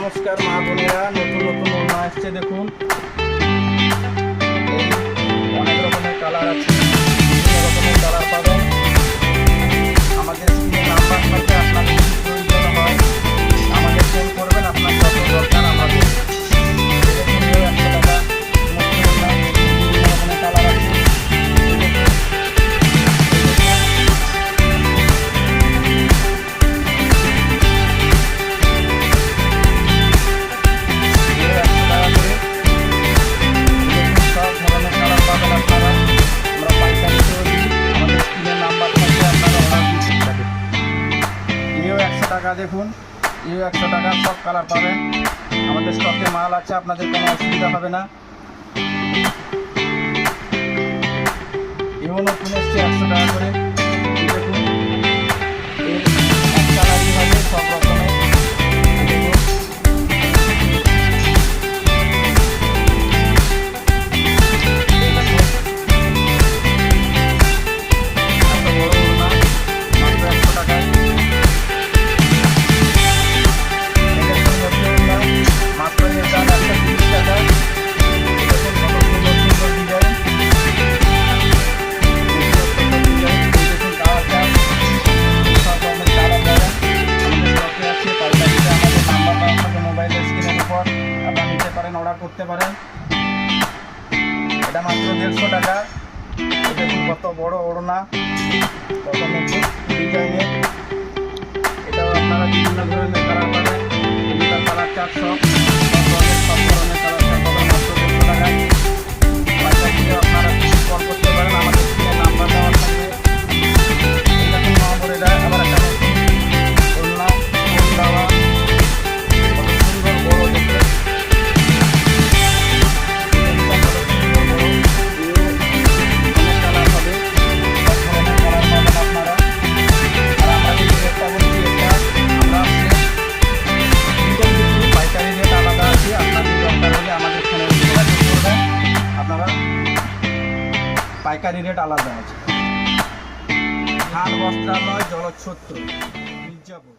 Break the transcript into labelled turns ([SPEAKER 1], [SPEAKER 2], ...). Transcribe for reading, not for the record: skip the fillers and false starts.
[SPEAKER 1] নমস্কার মা বোনেরা, নতুন নতুন ওড়না আসছে দেখুন। অনেক রকমের কালার আছে, বিভিন্ন রকমের কালার পাবেন। আমাদের স্ক্রিনে নাম্বার থাকবে, আপনাদের যদি প্রয়োজন হয় আমাদের ফোন করবেন, আপনার যত দরকার আমাদের। দেখুন 100 টাকা মুক্তি ওড়না, বিভিন্ন রকমের কালার আছে। টাকা দেখুন, 100 টাকা সব কালার পাবেন। আমাদের স্টকে মাল আছে, আপনাদের কোনো অসুবিধা হবে না। এও নতুন এসছে 100 টাকা করে। দেখুন এর এক কালারই হবে, সব রকমের। দেখুন এত বড় ওড়না মাত্র 100 টাকায়। মাত্র এর দাম 130 টাকা। দেখুন কত সুন্দর সুন্দর ডিজাইন, দেখুন কালারটা সব রকমের কালার পাবেন। আমাদের স্টকে আছে, পাইকারিতে আমাদের নাম্বার দেওয়া থাকে মোবাইলের স্ক্রিনের উপর, আপনারা নিতে পারেন, অর্ডার করতে পারেন। এটা মাত্র 150 টাকা। দেখুন কত বড় ওড়না, কত নতুন ডিজাইনের। এটাও আপনারা বিভিন্ন ধরনের কালার পাবেন, ডিজিটাল কালার চার্ট সব ধরনের কালার চার্ট পাবেন মাত্র 150 টাকায়। পাইকারিতে আপনারা কল করতে পারেন, আমাদের স্ক্রিনে নাম্বার দেওয়া থাকবে। দেখুন মহাবরেরা আবার একটা নতুন ওড়না, ফুল দেওয়া, কত সুন্দর বড় দেখতে। পাইকারি রেট আলাদা আছে। খান বস্ত্রালয়, জলচ্ছত্র, মির্জাপুর।